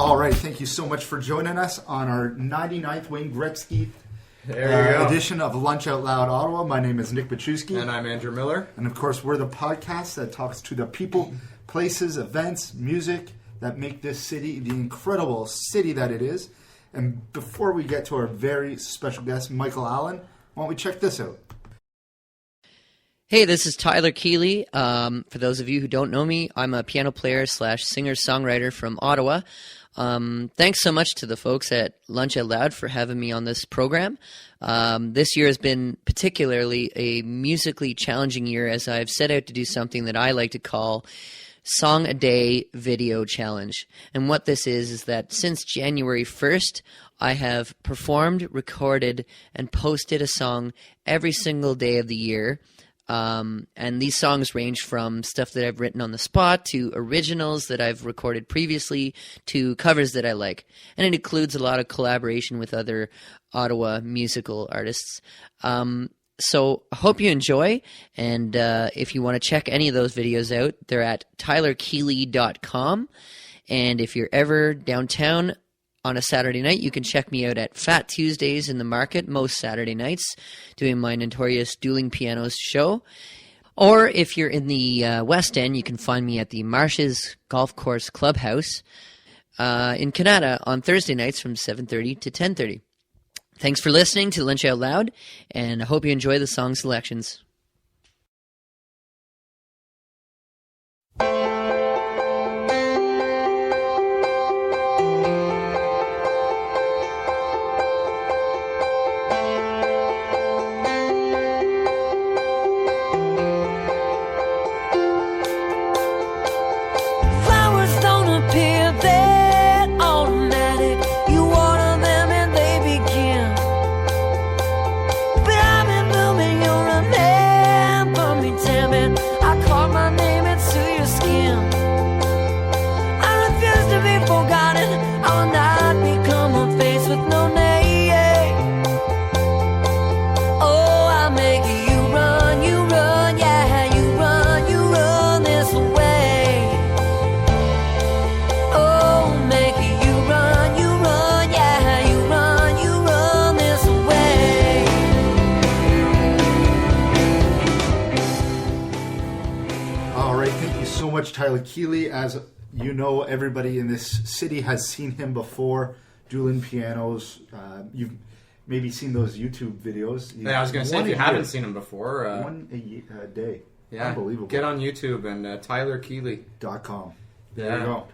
All right, thank you so much for joining us on our 99th Wayne Gretzky edition of Lunch Out Loud Ottawa. My name is Nick Bachuski. And I'm Andrew Miller. And of course, we're the podcast that talks to the people, places, events, music that make this city the incredible city that it is. And before we get to our very special guest, Michael Allen, why don't we check this out? Hey, this is Tyler Kealey. For those of you who don't know me, I'm a piano player / singer-songwriter from Ottawa. Thanks so much to the folks at Lunch Out Loud for having me on this program. This year has been particularly a musically challenging year as I've set out to do something that I like to call Song a Day Video Challenge. And what this is that since January 1st, I have performed, recorded, and posted a song every single day of the year. And these songs range from stuff that I've written on the spot to originals that I've recorded previously to covers that I like. And it includes a lot of collaboration with other Ottawa musical artists. So I hope you enjoy. And if you want to check any of those videos out, they're at tylerkealey.com. And if you're ever downtown on a Saturday night, you can check me out at Fat Tuesdays in the Market most Saturday nights, doing my notorious Dueling Pianos show. Or if you're in the West End, you can find me at the Marshes Golf Course Clubhouse in Canada on Thursday nights from 7:30 to 10:30. Thanks for listening to Lunch Out Loud, and I hope you enjoy the song selections. Tyler Kealey. As you know, everybody in this city has seen him before, Dueling Pianos. You've maybe seen those YouTube videos. Yeah, I was going to say, if you haven't seen him before... one a day. Yeah, unbelievable. Get on YouTube and tylerkealey.com. There you go.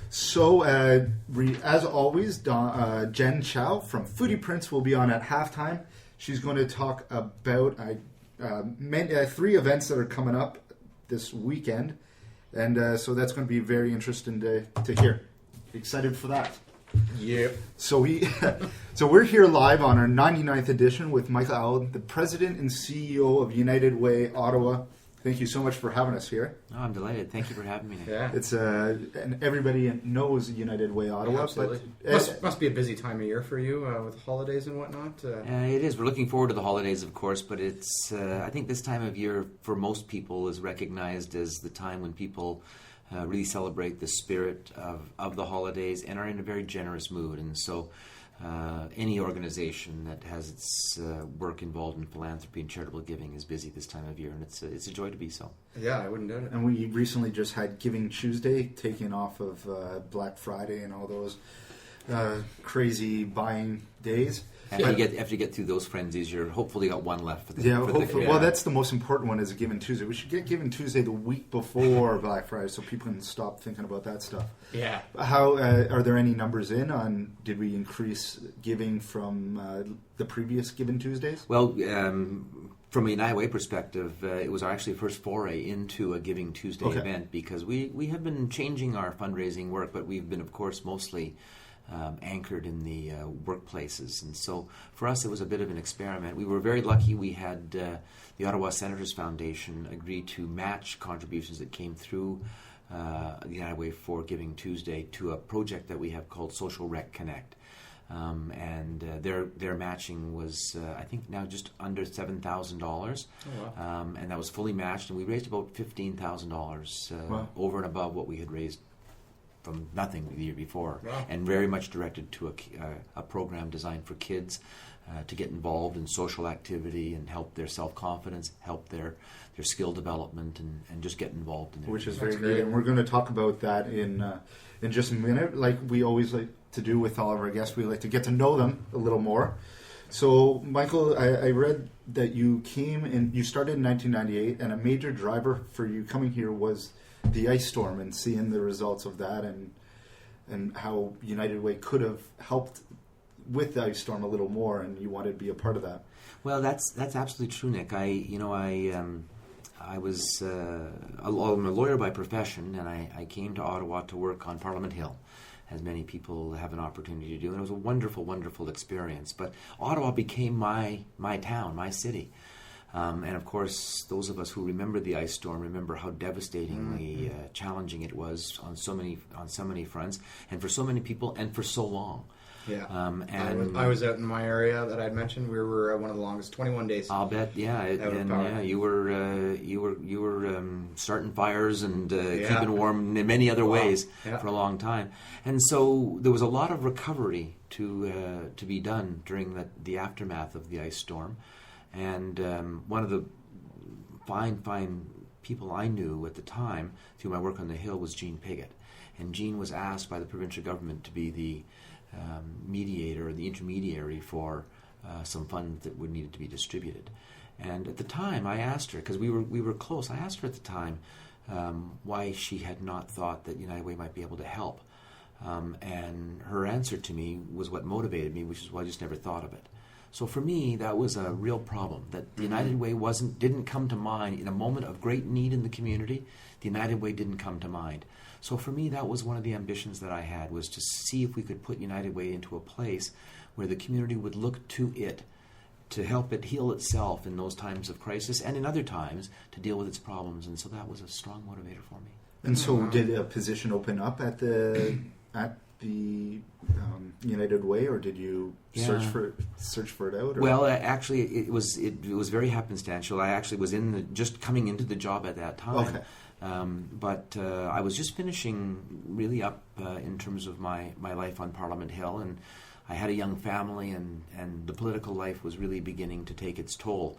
So, as always, Jen Chow from Foodie Prince will be on at halftime. She's going to talk about 3 events that are coming up this weekend. And so that's going to be very interesting to hear. Excited for that. Yep. So we're here live on our 99th edition with Michael Allen, the president and CEO of United Way Ottawa. Thank you so much for having us here. Oh, I'm delighted. Thank you for having me. Yeah. It's and everybody knows United Way Ottawa. Absolutely. But must be a busy time of year for you with holidays and whatnot. It is. We're looking forward to the holidays, of course, but it's. I think this time of year for most people is recognized as the time when people really celebrate the spirit of the holidays and are in a very generous mood. And so any organization that has its work involved in philanthropy and charitable giving is busy this time of year, and it's a joy to be so. Yeah, I wouldn't doubt it. And we recently just had Giving Tuesday, taken off of Black Friday and all those crazy buying days. After you get through those frenzies, you're hopefully got one left for the hopefully. Well, that's the most important one, is a Giving Tuesday. We should get Giving Tuesday the week before Black Friday so people can stop thinking about that stuff. Yeah. How are there any numbers in on, did we increase giving from the previous Giving Tuesdays? Well, from a United Way perspective, it was actually the first foray into a Giving Tuesday event, because we have been changing our fundraising work, but we've been, of course, mostly anchored in the workplaces. And so for us, it was a bit of an experiment. We were very lucky. We had the Ottawa Senators Foundation agree to match contributions that came through the United Way for Giving Tuesday to a project that we have called Social Rec Connect. And their matching was, I think, now just under $7,000. Oh, wow. And that was fully matched, and we raised about $15,000 over and above what we had raised from nothing the year before, Wow. and very much directed to a program designed for kids to get involved in social activity and help their self-confidence, help their skill development, and just get involved in their Which is That's very neat, great. and we're going to talk about that in just a minute. Like we always like to do with all of our guests, we like to get to know them a little more. So, Michael, I read that you came and you started in 1998, and a major driver for you coming here was the ice storm and seeing the results of that, and how United Way could have helped with the ice storm a little more, and you wanted to be a part of that. Well, that's absolutely true, Nick. I was I'm a lawyer by profession, and I came to Ottawa to work on Parliament Hill, as many people have an opportunity to do, and it was a wonderful, wonderful experience. But Ottawa became my town, my city. And of course, those of us who remember the ice storm remember how devastatingly challenging it was on so many fronts, and for so many people, and for so long. Yeah. And I was out in my area that I'd mentioned. We were one of the longest, 21 days. I'll bet, yeah, Out of and power. yeah, you were starting fires and Yeah. keeping warm in many other Wow. ways Yeah. for a long time, and so there was a lot of recovery to be done during the aftermath of the ice storm, and one of the fine people I knew at the time through my work on the Hill was Jean Piggott, and Jean was asked by the provincial government to be the mediator or the intermediary for some funds that would needed to be distributed. And at the time, I asked her, because we were close. I asked her at the time why she had not thought that United Way might be able to help, and her answer to me was what motivated me, which is why I just never thought of it. So for me, that was a real problem. That the United Way didn't come to mind in a moment of great need in the community. The United Way didn't come to mind. So for me, that was one of the ambitions that I had, was to see if we could put United Way into a place where the community would look to it to help it heal itself in those times of crisis, and in other times to deal with its problems. And so that was a strong motivator for me. And so, did a position open up at the United Way, or did you search for it out? Or? Well, actually, it was very happenstantial. I actually was just coming into the job at that time. Okay. But I was just finishing really up in terms of my life on Parliament Hill, and I had a young family, and the political life was really beginning to take its toll.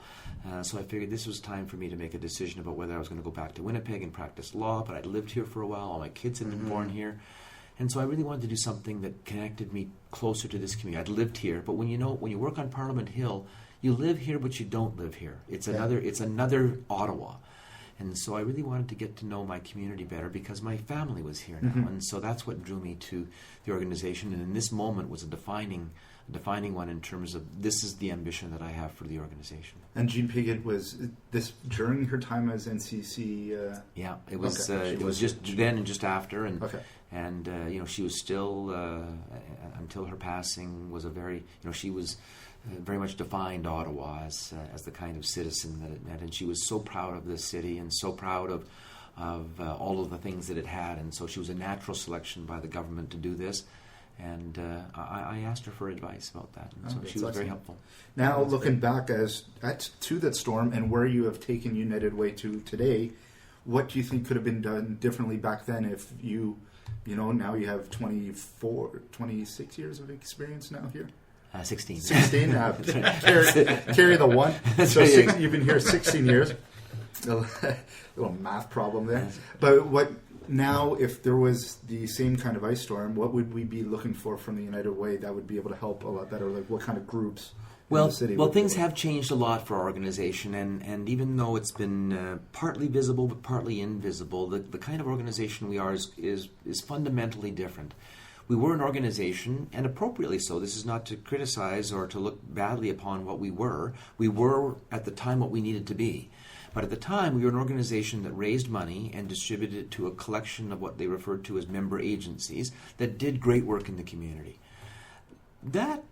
So I figured this was time for me to make a decision about whether I was going to go back to Winnipeg and practice law, but I'd lived here for a while. All my kids had been born here. And so I really wanted to do something that connected me closer to this community. I'd lived here, but when you work on Parliament Hill, you live here, but you don't live here. It's another Ottawa. And so I really wanted to get to know my community better because my family was here now. And so that's what drew me to the organization. And in this moment was a defining one in terms of this is the ambition that I have for the organization. And Jean Piggott, was this during her time as NCC? Yeah, it was. Okay. It was just then and just after, and Okay. and she was still until her passing was a very she was. Very much defined Ottawa as the kind of citizen that it meant, and she was so proud of this city and so proud of all of the things that it had, and so she was a natural selection by the government to do this, and I asked her for advice about that, and so she was very helpful. Now, looking back to that storm and where you have taken United Way to today, what do you think could have been done differently back then if now you have 26 years of experience now here? 16. 16? Carry the one. So you've been here 16 years. A little math problem there. But what now, if there was the same kind of ice storm, what would we be looking for from the United Way that would be able to help a lot better? Like what kind of groups in the city? Well, things have changed a lot for our organization, and even though it's been partly visible but partly invisible, the kind of organization we are is fundamentally different. We were an organization, and appropriately so. This is not to criticize or to look badly upon what we were. We were, at the time, what we needed to be. But at the time, we were an organization that raised money and distributed it to a collection of what they referred to as member agencies that did great work in the community. That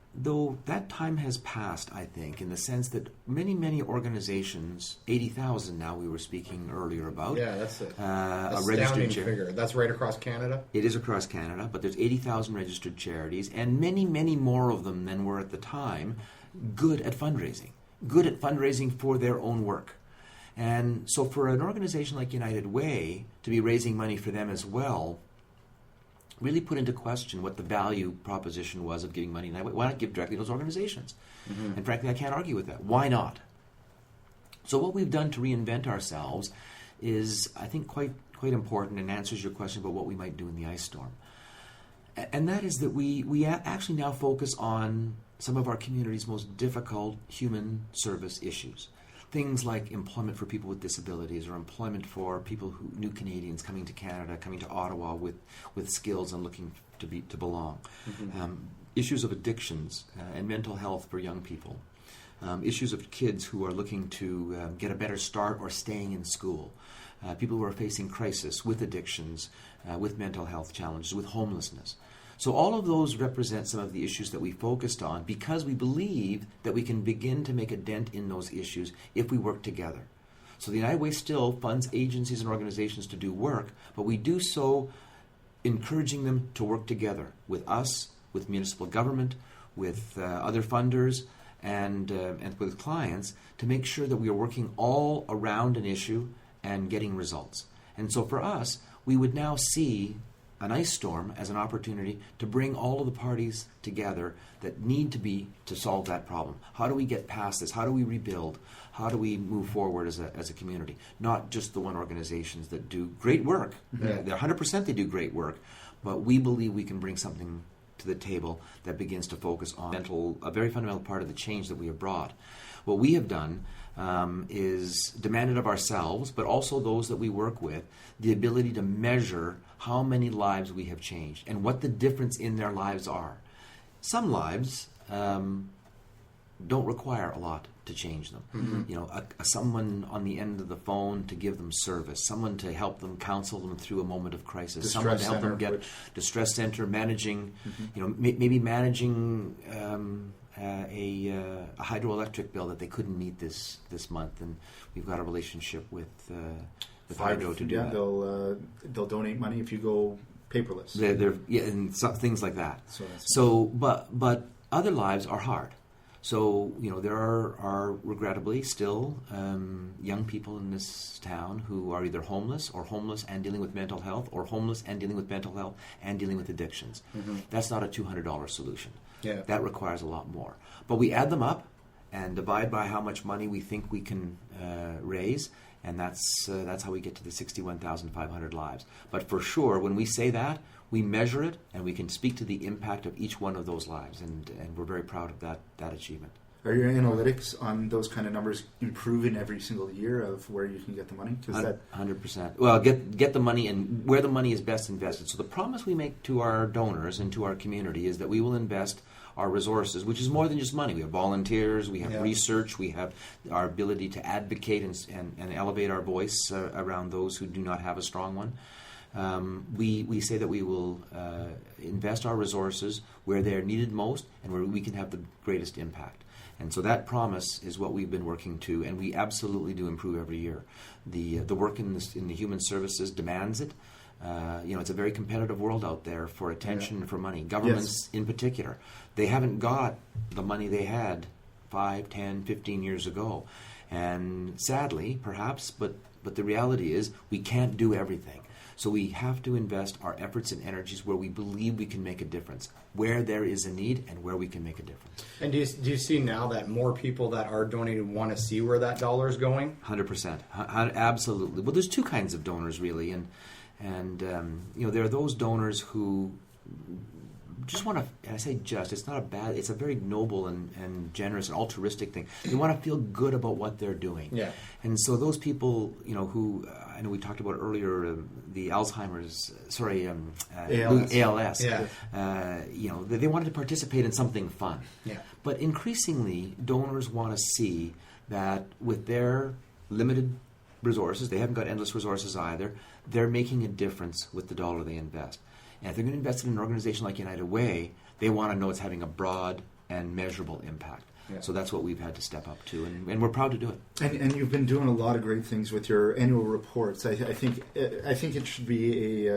time has passed, I think, in the sense that many organizations, 80,000 now we were speaking earlier about. Yeah, that's a astounding registered figure. That's right across Canada? It is across Canada, but there's 80,000 registered charities, and many more of them than were at the time good at fundraising for their own work. And so for an organization like United Way to be raising money for them as well really put into question what the value proposition was of giving money in that way. Why not give directly to those organizations? Mm-hmm. And frankly, I can't argue with that. Why not? So what we've done to reinvent ourselves is, I think, quite important, and answers your question about what we might do in the ice storm. And that is that we actually now focus on some of our community's most difficult human service issues. Things like employment for people with disabilities, or employment for people new Canadians coming to Canada, coming to Ottawa with skills and looking to belong. Mm-hmm. Issues of addictions and mental health for young people. Issues of kids who are looking to get a better start or staying in school. People who are facing crisis with addictions, with mental health challenges, with homelessness. So all of those represent some of the issues that we focused on, because we believe that we can begin to make a dent in those issues if we work together. So the United Way still funds agencies and organizations to do work, but we do so encouraging them to work together with us, with municipal government, with other funders, and with clients, to make sure that we are working all around an issue and getting results. And so for us, we would now see an ice storm as an opportunity to bring all of the parties together that need to solve that problem. How do we get past this? How do we rebuild? How do we move forward as a community? Not just the one organizations that do great work. Mm-hmm. They're 100% they do great work, but we believe we can bring something to the table that begins to focus on a very fundamental part of the change that we have brought. What we have done is demanded of ourselves, but also those that we work with, the ability to measure how many lives we have changed and what the difference in their lives are. Some lives don't require a lot to change them. Mm-hmm. You know, someone on the end of the phone to give them service, someone to help them, counsel them through a moment of crisis, someone to help them get distress center, managing, mm-hmm. you know, maybe managing a hydroelectric bill that they couldn't meet this month, and we've got a relationship with Hydro to do that. They'll donate money if you go paperless. And things like that. But other lives are hard. So, you know, there are regrettably still young people in this town who are either homeless and dealing with mental health, or homeless and dealing with mental health and dealing with addictions. Mm-hmm. That's not a $200 solution. Yeah. That requires a lot more. But we add them up and divide by how much money we think we can raise, and that's how we get to the 61,500 lives. But for sure, when we say that, we measure it, and we can speak to the impact of each one of those lives, and we're very proud of that achievement. Are your analytics on those kind of numbers improving every single year of where you can get the money? 100%. Well, get the money and where the money is best invested. So the promise we make to our donors and to our community is that we will invest our resources, which is more than just money. We have volunteers, we have research, we have our ability to advocate and elevate our voice around those who do not have a strong one. We say that we will invest our resources where they're needed most and where we can have the greatest impact. And so that promise is what we've been working to, and we absolutely do improve every year. The work in the human services demands it. You know, it's a very competitive world out there for attention and for money. Governments in particular, they haven't got the money they had 5, 10, 15 years ago. And sadly, perhaps, but the reality is we can't do everything. So we have to invest our efforts and energies where we believe we can make a difference, where there is a need and where we can make a difference. And do you see now that more people that are donating want to see where that dollar is going? 100%. Absolutely. Well, there's two kinds of donors, really. And you know, there are those donors who just want to, and I say just, it's not a bad, it's a very noble and generous and altruistic thing. They want to feel good about what they're doing. Yeah. And so those people, you know, who, I know we talked about earlier, the Alzheimer's, ALS. Yeah. You know, they wanted to participate in something fun. Yeah. But increasingly, donors want to see that with their limited resources, they haven't got endless resources either, they're making a difference with the dollar they invest. And if they're going to invest in an organization like United Way, they want to know it's having a broad and measurable impact. Yeah. So that's what we've had to step up to, and we're proud to do it. And you've been doing a lot of great things with your annual reports. I think it should be